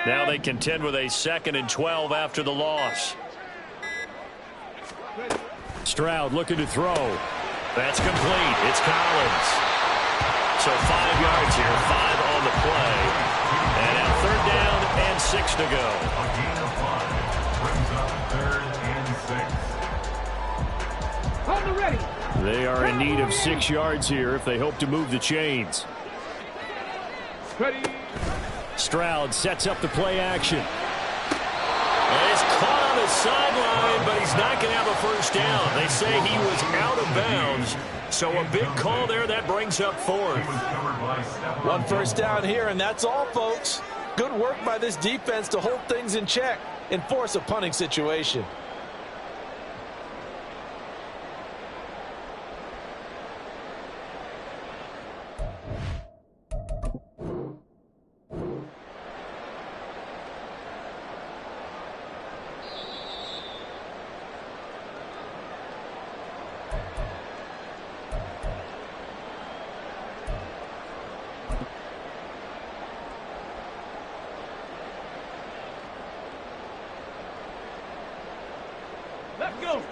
Now they contend with a 2nd and 12 after the loss. Stroud looking to throw. That's complete. It's Collins. So 5 yards here, 5 on the play. And now 3rd down and 6 to go. A gain of 5 brings up 3rd and 6. On the ready. They are in need of 6 yards here if they hope to move the chains. Ready. Stroud sets up the play action. And he's caught on the sideline, but he's not going to have a 1st down. They say he was out of bounds. So a big call there. That brings up 4th. 1 1st down here, and that's all, folks. Good work by this defense to hold things in check and force a punting situation.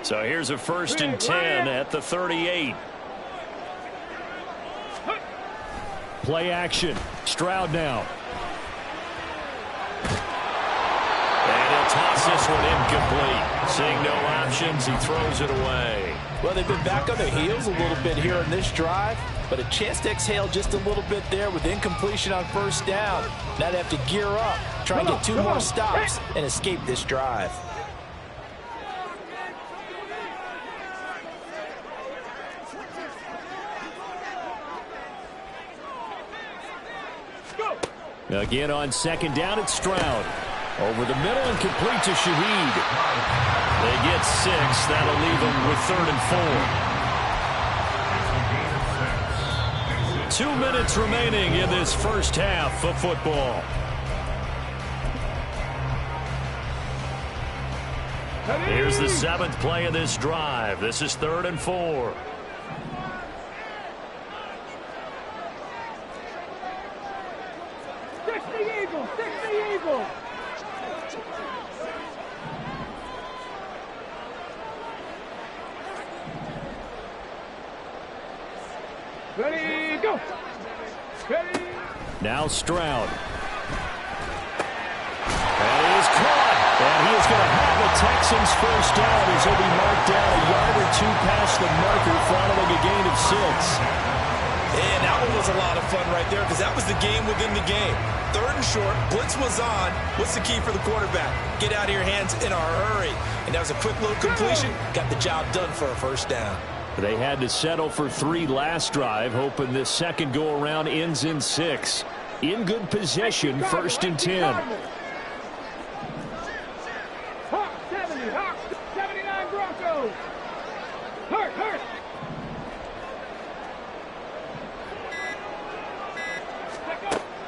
So here's a 1st and 10 at the 38. Play action. Stroud now. And he'll toss this one incomplete. Seeing no options, he throws it away. Well, they've been back on their heels a little bit here on this drive, but a chance to exhale just a little bit there with incompletion on 1st down. Now they have to gear up, try and get 2 more stops and escape this drive. Again on 2nd down, it's Stroud. Over the middle and complete to Shaheed. They get 6. That'll leave them with 3rd and 4. 2 minutes remaining in this 1st half of football. Here's the 7th play of this drive. This is 3rd and 4. Ready, go. Ready. Now Stroud. That is caught. And he is going to have the Texans 1st down as he'll be marked down a yard or 2 past the marker following a gain of 6. And that one was a lot of fun right there because that was the game within the game. 3rd and short, blitz was on. What's the key for the quarterback? Get out of your hands in a hurry. And that was a quick little completion. Got the job done for a 1st down. They had to settle for 3 last drive, hoping this 2nd go-around ends in 6. In good possession, 1st and 10. Hawk 70, Hawk 79 Broncos. Hurt.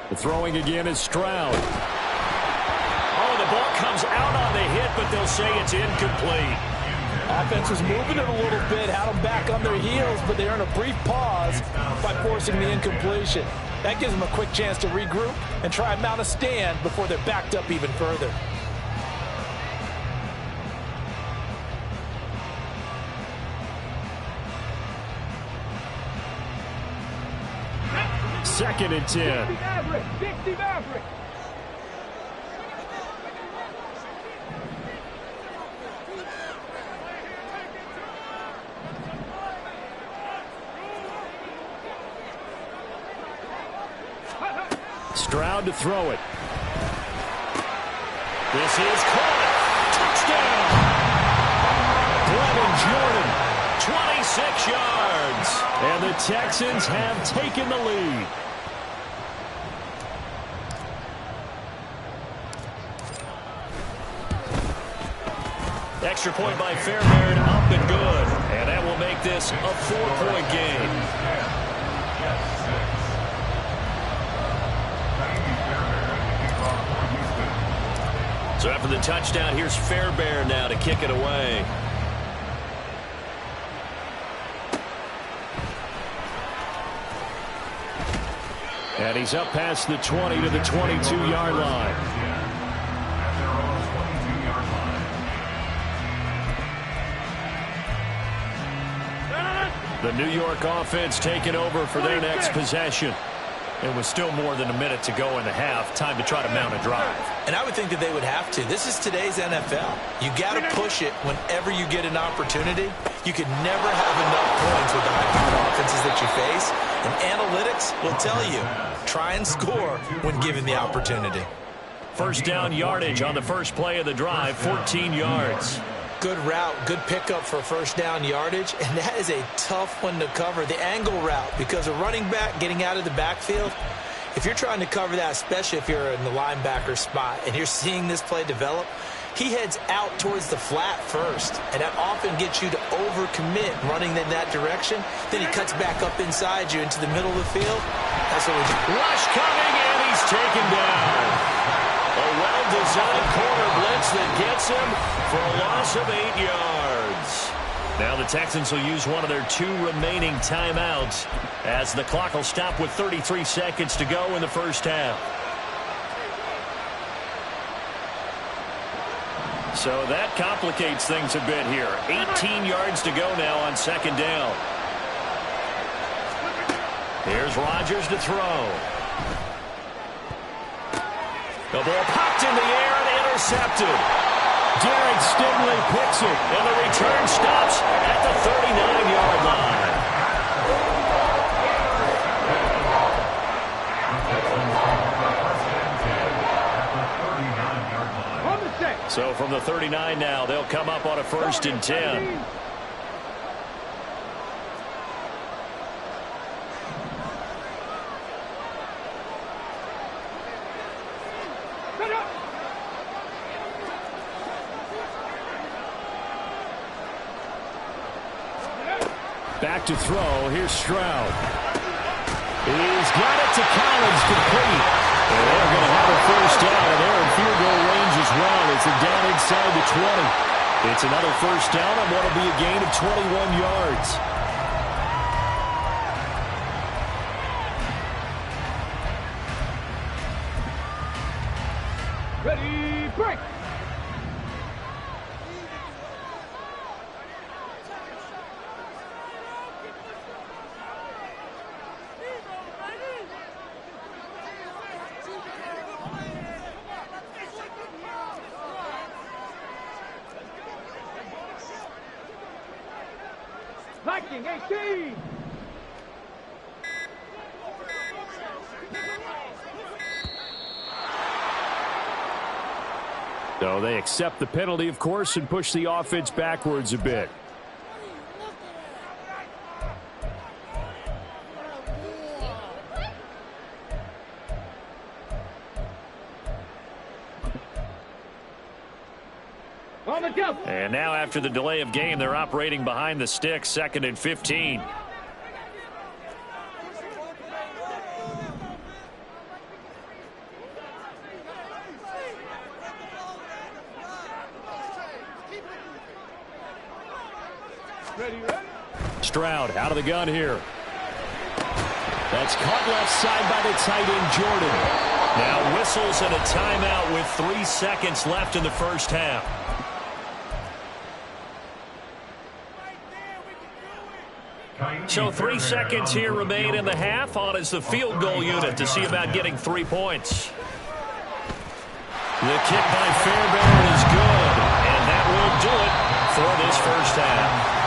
The throwing again is Stroud. Oh, the ball comes out on the hit, but they'll say it's incomplete. Offense was moving it a little bit, had them back on their heels, but they earned a brief pause by forcing the incompletion. That gives them a quick chance to regroup and try and mount a stand before they're backed up even further. Second and 10. 60 Maverick. Stroud to throw it. This is caught. Touchdown. Brevin Jordan, 26 yards. And the Texans have taken the lead. Extra point by Fairbairn, up and good. And that will make this a 4-point game. So after the touchdown, here's Fairbairn now to kick it away. And he's up past the 20 to the 22-yard line. The New York offense taking over for their next possession. It was still more than a minute to go in the half. Time to try to mount a drive. And I would think that they would have to. This is today's NFL. You got to push it whenever you get an opportunity. You can never have enough points with the high-powered offenses that you face. And analytics will tell you, try and score when given the opportunity. First down yardage on the first play of the drive, 14 yards. Good route, good pickup for first down yardage, and that is a tough one to cover, the angle route, because a running back getting out of the backfield, if you're trying to cover that, especially if you're in the linebacker spot and you're seeing this play develop, he heads out towards the flat first, and that often gets you to overcommit running in that direction. Then he cuts back up inside you into the middle of the field. That's what we do. Rush coming, and he's taken down. A well-designed corner blitz that gets him for a loss of 8 yards. Now the Texans will use one of their 2 remaining timeouts as the clock will stop with 33 seconds to go in the first half. So that complicates things a bit here. 18 yards to go now on second down. Here's Rodgers to throw. The ball popped in the air and intercepted. Derek Stingley picks it, and the return stops at the 39-yard line. So from the 39 now, they'll come up on a 1st and 10. Back to throw. Here's Stroud. He's got it to Collins, complete. And they're going to have a first down, and they're in field goal range as well. It's a down inside the 20. It's another first down on what will be a gain of 21 yards. Ready, break. Viking 18. So they accept the penalty, of course, and push the offense backwards a bit. And now after the delay of game, they're operating behind the sticks, 2nd and 15. Stroud out of the gun here. That's caught left side by the tight end, Jordan. Now whistles and a timeout with 3 seconds left in the first half. So 3 seconds here remain in the half. On is the field goal unit to see about getting 3 points. The kick by Fairbairn is good, and that will do it for this first half.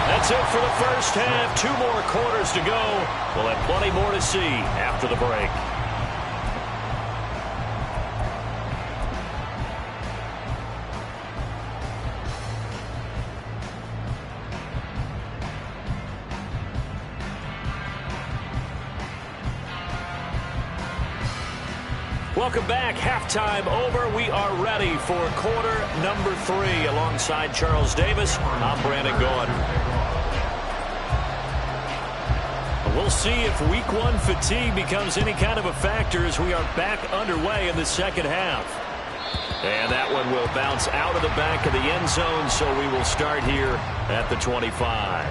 That's it for the first half. 2 more quarters to go. We'll have plenty more to see after the break. Welcome back. Halftime over. We are ready for quarter number 3. Alongside Charles Davis, I'm Brandon Gaudin. We'll see if week 1 fatigue becomes any kind of a factor as we are back underway in the second half. And that one will bounce out of the back of the end zone, so we will start here at the 25.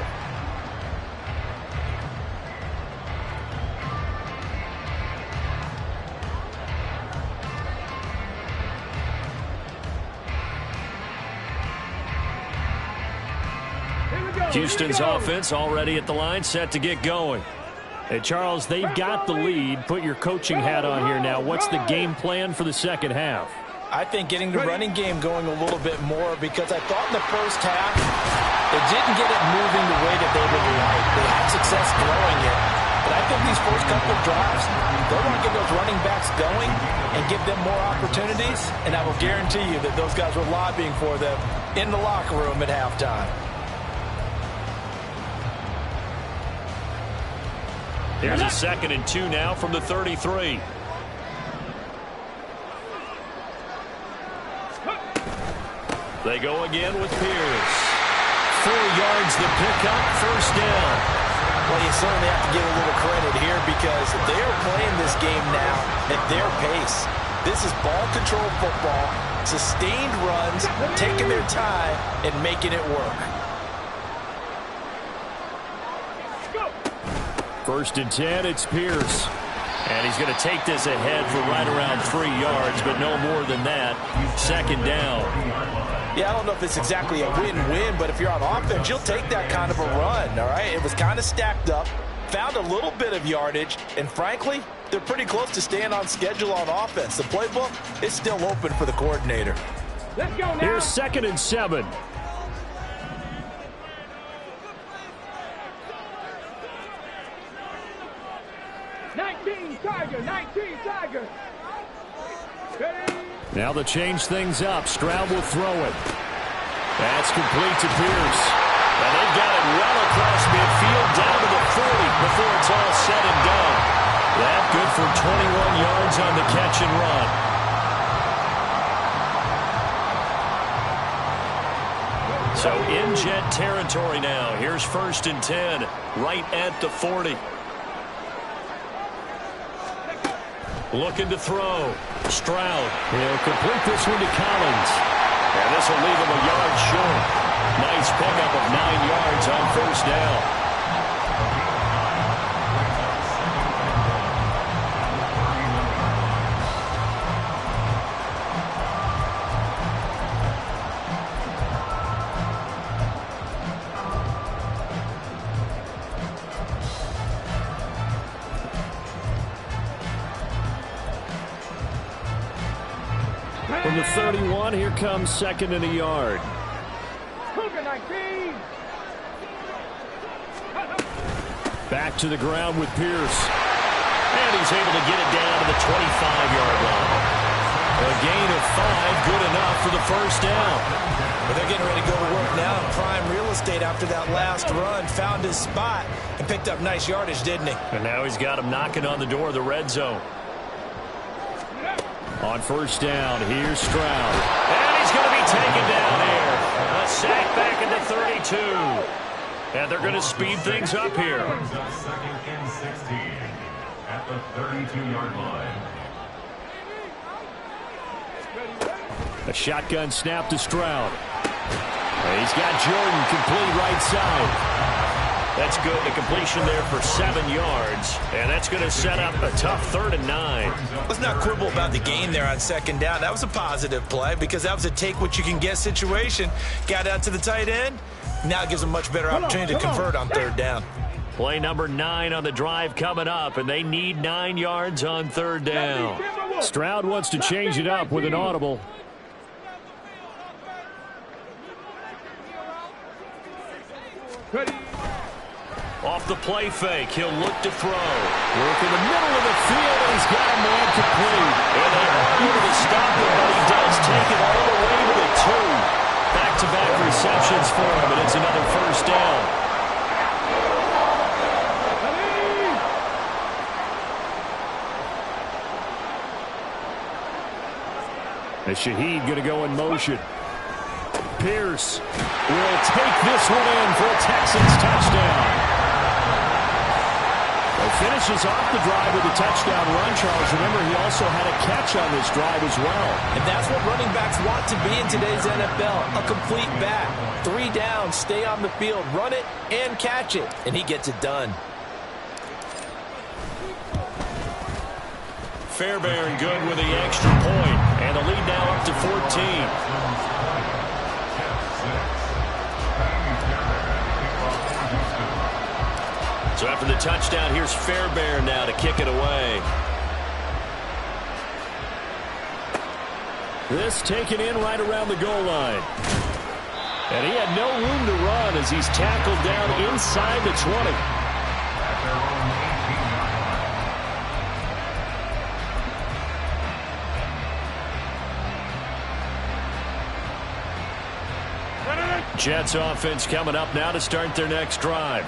Houston's offense already at the line, set to get going. Hey, Charles, they've got the lead. Put your coaching hat on here now. What's the game plan for the second half? I think getting the running game going a little bit more, because I thought in the first half they didn't get it moving the way that they would like. They had success throwing it, but I think these first couple of drives, they want to get those running backs going and give them more opportunities, and I will guarantee you that those guys were lobbying for them in the locker room at halftime. Here's a 2nd and 2 now from the 33. They go again with Pierce. 4 yards the pickup, first down. Well, you certainly have to give a little credit here, because they are playing this game now at their pace. This is ball control football, sustained runs, taking their time and making it work. 1st and 10, it's Pierce. And he's going to take this ahead for right around 3 yards, but no more than that. 2nd down. Yeah, I don't know if it's exactly a win-win, but if you're on offense, you'll take that kind of a run, all right? It was kind of stacked up, found a little bit of yardage, and frankly, they're pretty close to staying on schedule on offense. The playbook is still open for the coordinator. Let's go now. Here's 2nd and 7. Tiger. Now they change things up. Stroud will throw it. That's complete to Pierce. And they've got it well across midfield down to the 40 before it's all said and done. That good for 21 yards on the catch and run. So in Jet territory now. Here's 1st and 10 right at the 40. Looking to throw. Stroud. He'll complete this one to Collins. And this will leave him a yard short. Nice pickup of 9 yards on 1st down. From the 31, here comes 2nd and a yard. Back to the ground with Pierce. And he's able to get it down to the 25-yard line. A gain of 5, good enough for the 1st down. But they're getting ready to go to work now in prime real estate after that last run. Found his spot and picked up nice yardage, didn't he? And now he's got him knocking on the door of the red zone. On 1st down, here's Stroud. And he's going to be taken down here. A sack back at the 32. And they're going to speed things up here. 2nd and 16 at the 32-yard line. A shotgun snap to Stroud. And he's got Jordan complete right side. That's good. The completion there for 7 yards. And that's going to set up a tough 3rd and 9. Let's not quibble about the gain there on 2nd down. That was a positive play because that was a take-what-you-can-get situation. Got out to the tight end. Now it gives them much better opportunity to convert on 3rd down. Play number 9 on the drive coming up, and they need 9 yards on 3rd down. Stroud wants to change it up with an audible. Off the play fake, he'll look to throw. Work in the middle of the field, and he's got a man complete. And they're able to stop him, but he does take it all the way to the 2. Back-to-back receptions for him, and it's another 1st down. As Shaheed going to go in motion. Pierce will take this one in for a Texans touchdown. Finishes off the drive with a touchdown run, Charles. Remember, he also had a catch on this drive as well. And that's what running backs want to be in today's NFL, a complete back. 3 down, stay on the field, run it, and catch it. And he gets it done. Fairbairn good with the extra point, and the lead now up to 14. So after the touchdown, here's Fairbairn now to kick it away. This taken in right around the goal line. And he had no room to run as he's tackled down inside the 20. Jets offense coming up now to start their next drive.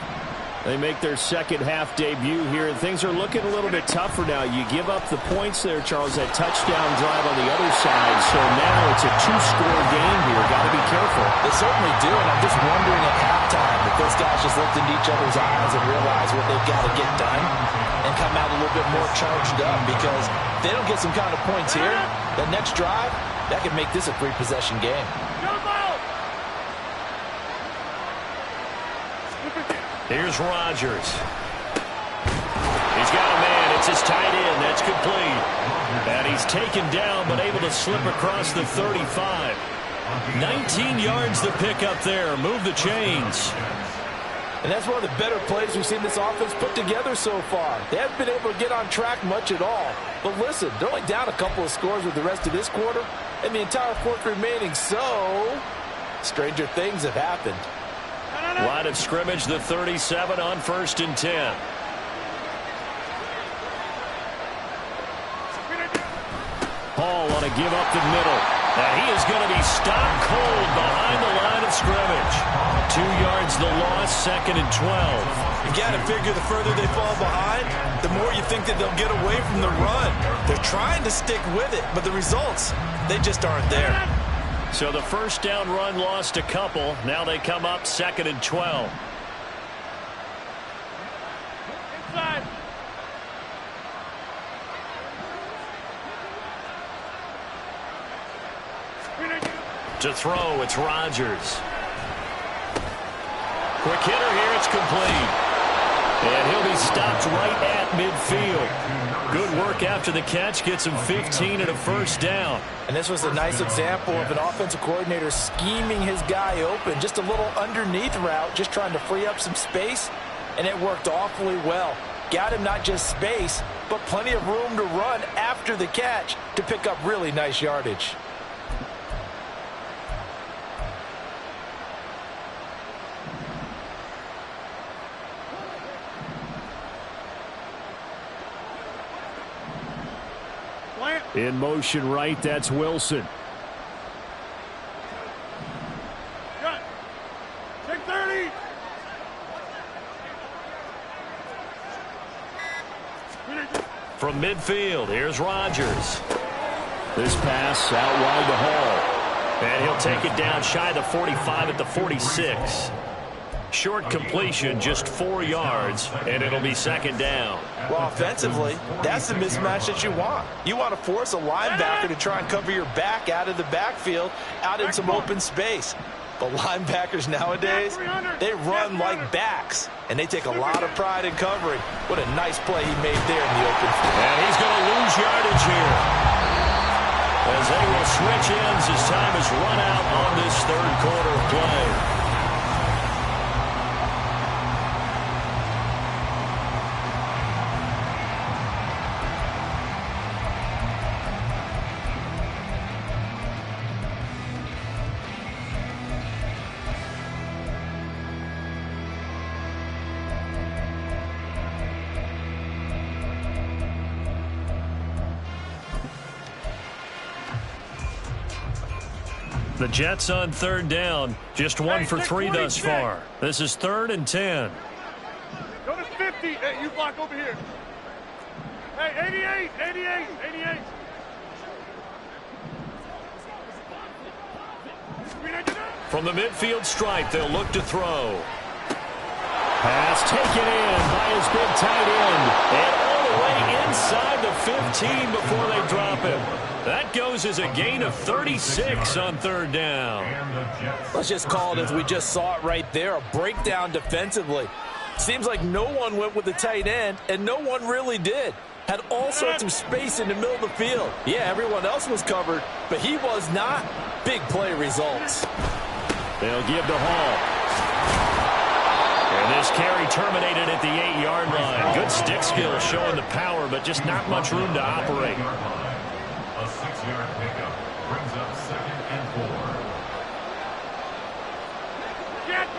They make their second half debut here, and things are looking a little bit tougher now. You give up the points there, Charles, that touchdown drive on the other side, so now it's a two-score game here. Got to be careful. They certainly do, and I'm just wondering at halftime if those guys just looked into each other's eyes and realized what they've got to get done and come out a little bit more charged up, because if they don't get some kind of points here, that next drive, that could make this a three-possession game. Here's Rodgers. He's got a man. It's his tight end. That's complete. And he's taken down but able to slip across the 35. 19 yards to pick up there. Move the chains. And that's one of the better plays we've seen this offense put together so far. They haven't been able to get on track much at all. But listen, they're only down a couple of scores with the rest of this quarter and the entire fourth remaining. So, stranger things have happened. Line of scrimmage, the 37 on 1st and 10. Hall want to give up the middle. And he is going to be stopped cold behind the line of scrimmage. 2 yards the loss, 2nd and 12. You got to figure the further they fall behind, the more you think that they'll get away from the run. They're trying to stick with it, but the results, they just aren't there. So the first down run lost a couple. Now they come up 2nd and 12. Inside. To throw, it's Rodgers. Quick hitter here, it's complete. And he'll be stopped right at midfield. Good work after the catch, gets him 15 and a first down. And this was a nice example of an offensive coordinator scheming his guy open. Just a little underneath route, just trying to free up some space, and it worked awfully well. Got him not just space, but plenty of room to run after the catch to pick up really nice yardage. In motion right, that's Wilson. Cut. 630. From midfield, here's Rodgers. This pass out wide to Hall. And he'll take it down shy of the 45 at the 46. Short completion, just 4 yards, and it'll be 2nd down. Well, offensively, that's the mismatch that you want. You want to force a linebacker to try and cover your back out of the backfield, out in some open space. But linebackers nowadays, they run like backs, and they take a lot of pride in covering. What a nice play he made there in the open field. And he's going to lose yardage here, as they will switch ends as time has run out on this third quarter of play. The Jets on 3rd down. Just 1 for 3 thus far. This is 3rd and 10. Go to 50. Hey, you block over here. Hey, 88, 88, 88. From the midfield stripe, they'll look to throw. Pass taken in by his big tight end. And all the way inside the 15 before they drop him. That goes as a gain of 36 on 3rd down. Let's just call it as we just saw it right there, a breakdown defensively. Seems like no one went with the tight end, and no one really did. Had all sorts of space in the middle of the field. Yeah, everyone else was covered, but he was not. Big play results. They'll give to Hall. And And this carry terminated at the 8-yard line. Good stick skill showing the power, but just not much room to operate. A 6-yard pickup brings up 2nd and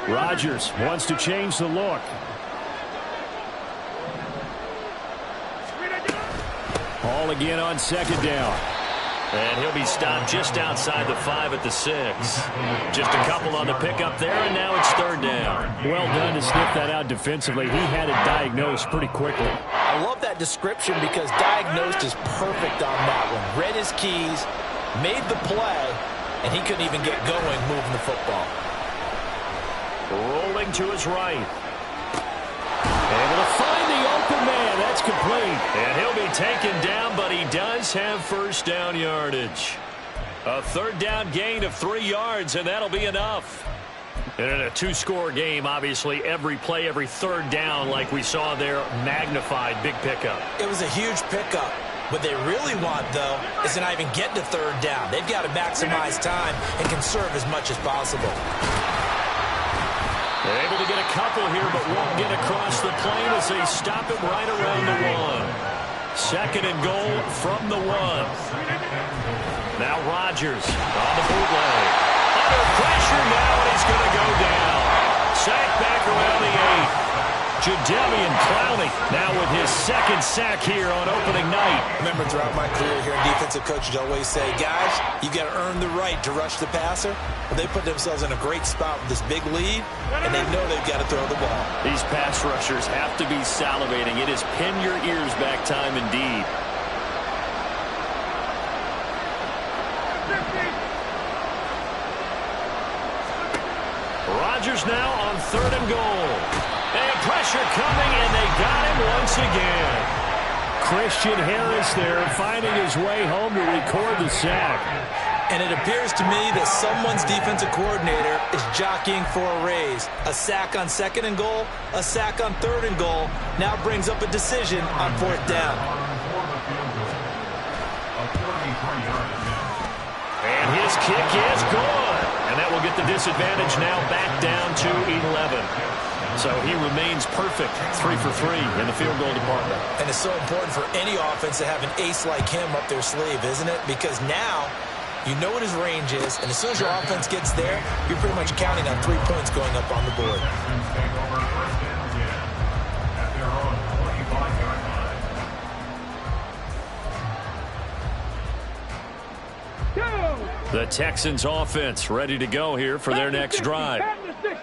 4. Rodgers wants to change the look. Ball again on 2nd down. And he'll be stopped just outside the 5 at the 6. Just a couple on the pickup there, and now it's 3rd down. Well done to sniff that out defensively. He had it diagnosed pretty quickly. I love that description because diagnosed is perfect on that one. Read his keys, made the play, and he couldn't even get going moving the football. Rolling to his right. Able to find the open man. That's complete. And he'll be taken down, but he does have 1st down yardage. A 3rd down gain of 3 yards, and that'll be enough. And in a 2-score game, obviously, every play, every 3rd down, like we saw there, magnified. Big pickup. It was a huge pickup. What they really want, though, is to not even get to 3rd down. They've got to maximize time and conserve as much as possible. They're able to get a couple here, but won't get across the plane as they stop him right around the 1. 2nd and goal from the 1. Now Rodgers on the bootleg. Under pressure now, and he's going to go down. Sacked back around the 8. Jadeveon Clowney now with his 2nd sack here on opening night. Remember, throughout my career here in defensive coaches always say, guys, you got to earn the right to rush the passer. Well, they put themselves in a great spot with this big lead, and they know they've got to throw the ball. These pass rushers have to be salivating. It is pin your ears back time indeed. Rodgers now on 3rd and goal. And pressure coming, and they got him once again. Christian Harris there finding his way home to record the sack. And it appears to me that someone's defensive coordinator is jockeying for a raise. A sack on 2nd and goal, a sack on 3rd and goal, now brings up a decision on 4th down. And his kick is good. And that will get the disadvantage now back down to 11. So he remains perfect, 3 for 3 in the field goal department. And it's so important for any offense to have an ace like him up their sleeve, isn't it? Because now you know what his range is, and as soon as your offense gets there, you're pretty much counting on 3 points going up on the board. The Texans offense ready to go here for their next drive.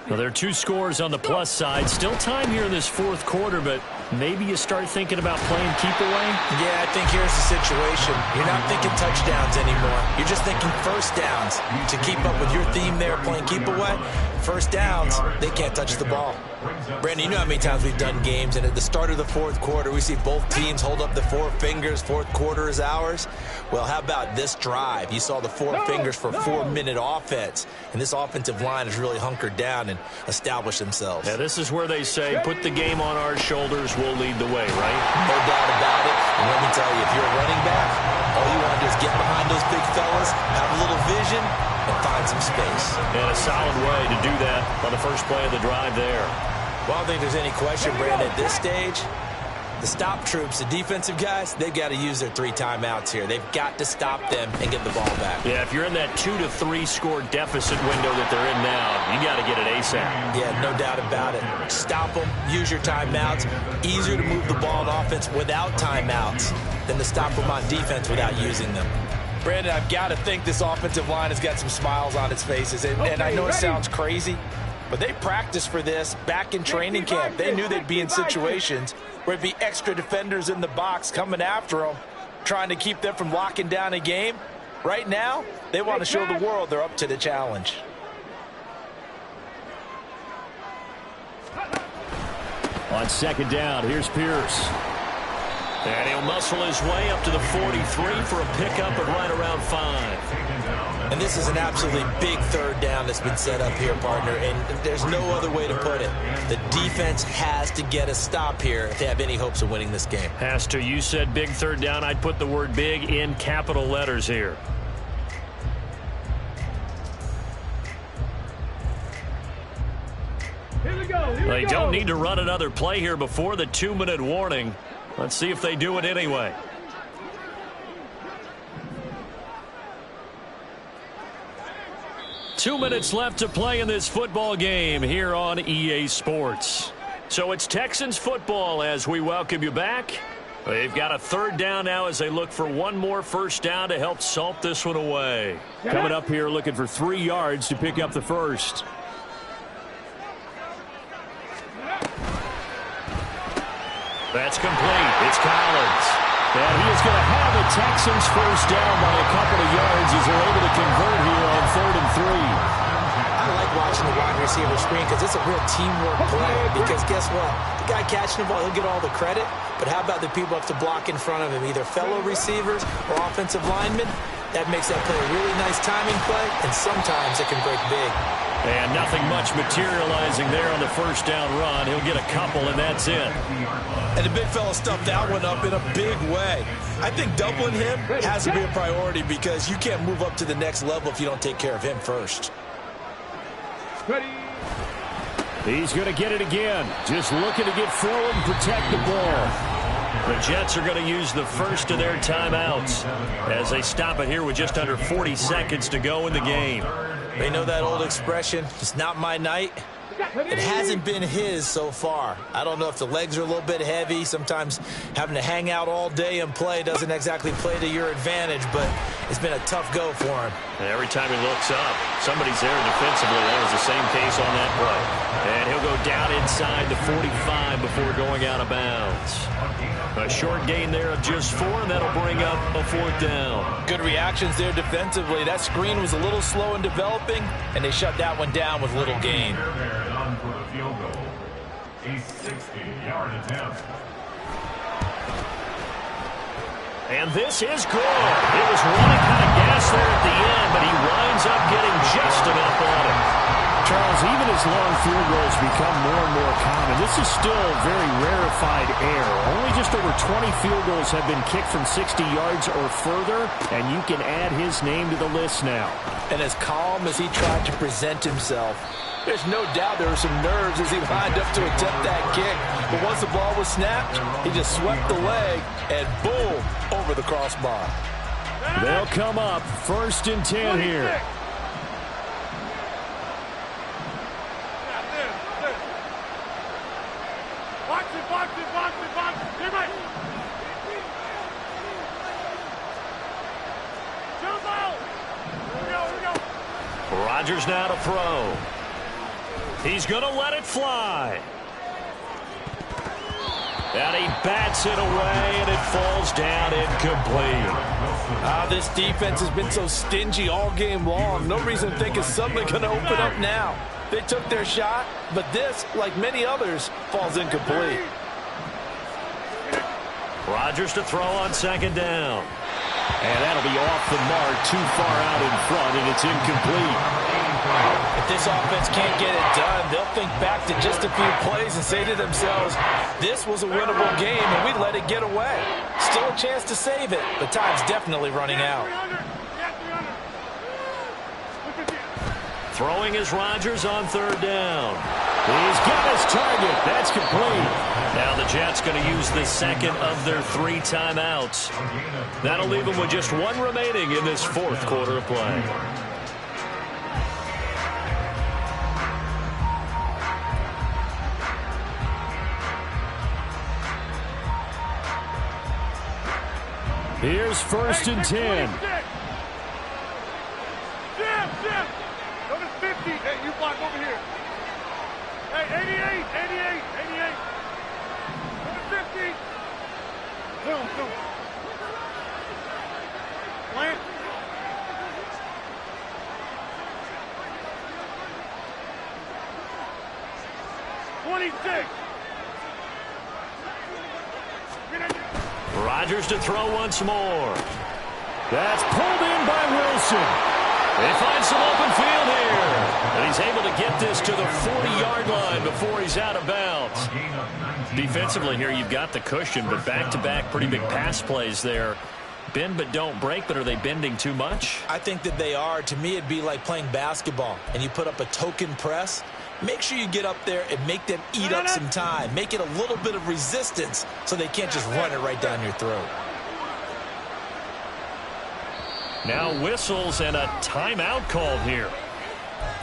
Well, there are 2 scores on the plus side. Still time here in this 4th quarter, but maybe you start thinking about playing keep away? Yeah, I think here's the situation. You're not thinking touchdowns anymore. You're just thinking 1st downs. To keep up with your theme there, playing keep away, 1st downs, they can't touch the ball. Brandon, you know how many times we've done games, and at the start of the 4th quarter, we see both teams hold up the 4 fingers, 4th quarter is ours. Well, how about this drive? You saw the 4 fingers for 4-minute offense, and this offensive line has really hunkered down and established themselves. Yeah, this is where they say, put the game on our shoulders, we'll lead the way, right? No doubt about it. And let me tell you, if you're a running back, all you want to do is get behind those big fellas, have a little vision, and find some space. And a solid way to do that on the first play of the drive there. Well, I don't think there's any question, Brandon, at this stage, the stop troops, the defensive guys, they've got to use their 3 timeouts here. They've got to stop them and get the ball back. Yeah, if you're in that 2 to 3 score deficit window that they're in now, you got to get it ASAP. Yeah, no doubt about it. Stop them, use your timeouts. Easier to move the ball on offense without timeouts than to stop them on defense without using them. Brandon, I've got to think this offensive line has got some smiles on its faces. And I know it sounds crazy, but they practiced for this back in training camp. They knew they'd be in situations where it'd be extra defenders in the box coming after them, trying to keep them from locking down a game. Right now, they want to show the world they're up to the challenge. On 2nd down, here's Pierce. And he'll muscle his way up to the 43 for a pickup at right around 5. And this is an absolutely big 3rd down that's been set up here, partner, and there's no other way to put it. The defense has to get a stop here if they have any hopes of winning this game. Has to. You said big 3rd down. I'd put the word big in capital letters here. Here we go. They don't need to run another play here before the 2-minute warning. Let's see if they do it anyway. Two minutes left to play in this football game here on EA Sports. So it's Texans football as we welcome you back. They've got a third down now as they look for one more first down to help salt this one away. Coming up here looking for 3 yards to pick up the first. That's complete. It's Collins. And he is going to have the Texans first down by a couple of yards as they're able to convert here on 3rd and 3. I like watching the wide receiver screen because it's a real teamwork play. Because guess what? The guy catching the ball, he'll get all the credit. But how about the people have to block in front of him, either fellow receivers or offensive linemen? That makes that play a really nice timing play, and sometimes it can break big. And nothing much materializing there on the first down run. He'll get a couple, and that's it. And the big fella stuffed that one up in a big way. I think doubling him has to be a priority because you can't move up to the next level if you don't take care of him first. He's going to get it again. Just looking to get forward and protect the ball. The Jets are going to use the first of their timeouts as they stop it here with just under 40 seconds to go in the game. They know that old expression, it's not my night. It hasn't been his so far. I don't know if the legs are a little bit heavy. Sometimes having to hang out all day and play doesn't exactly play to your advantage, but it's been a tough go for him. And every time he looks up, somebody's there defensively. That was the same case on that play. And he'll go down inside the 45 before going out of bounds. A short gain there of just 4, and that'll bring up a 4th down. Good reactions there defensively. That screen was a little slow in developing, and they shut that one down with little gain. On for the field goal. A 60-yard attempt. And this is good. It was running kind of gas there at the end, but he winds up getting just enough on it. Charles, even as long field goals become more and more common, this is still very rarefied air. Only just over 20 field goals have been kicked from 60 yards or further, and you can add his name to the list now. And as calm as he tried to present himself, there's no doubt there were some nerves as he lined up to attempt that kick. But once the ball was snapped, he just swept the leg and boom, over the crossbar. They'll come up 1st and 10 here. Box it. Get right. Jump out. Here we go. Rodgers now to throw. He's going to let it fly. And he bats it away, and it falls down incomplete. This defense has been so stingy all game long. No reason to think it's suddenly going to open up now. They took their shot, but this, like many others, falls incomplete. Rodgers to throw on 2nd down. And that'll be off the mark, too far out in front, and it's incomplete. If this offense can't get it done, they'll think back to just a few plays and say to themselves, this was a winnable game, and we let it get away. Still a chance to save it, but time's definitely running out. Throwing is Rodgers on 3rd down. He's got his target. That's complete. Now the Jets going to use the 2nd of their 3 timeouts. That'll leave them with just 1 remaining in this 4th quarter of play. Here's 1st and 10. Jim. Go to 50. Hey, you block over here. Hey, 88. Go to 50. Boom. Plant. Rodgers to throw once more. That's pulled in by Wilson. They find some open field here. And he's able to get this to the 40-yard line before he's out of bounds. Defensively here, you've got the cushion, but back-to-back pretty big pass plays there. Bend but don't break, but are they bending too much? I think that they are. To me, it'd be like playing basketball, and you put up a token press. make sure you get up there and make them eat up some time. Make it a little bit of resistance so they can't just run it right down your throat. Now whistles and a timeout called here.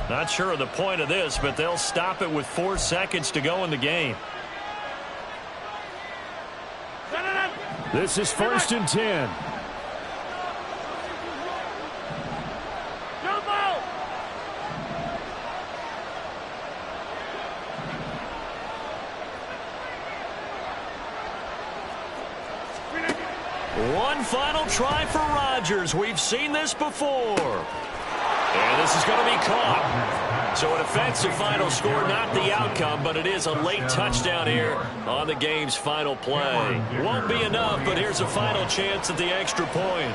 Not sure of the point of this, but they'll stop it with 4 seconds to go in the game. This is 1st and 10. One final try for Rodgers. We've seen this before. And this is going to be caught. So it affects the final score, not the outcome, but it is a late touchdown here on the game's final play. Won't be enough, but here's a final chance at the extra point.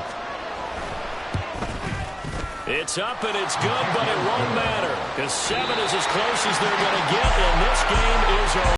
It's up and it's good, but it won't matter because 7 is as close as they're going to get, and this game is over.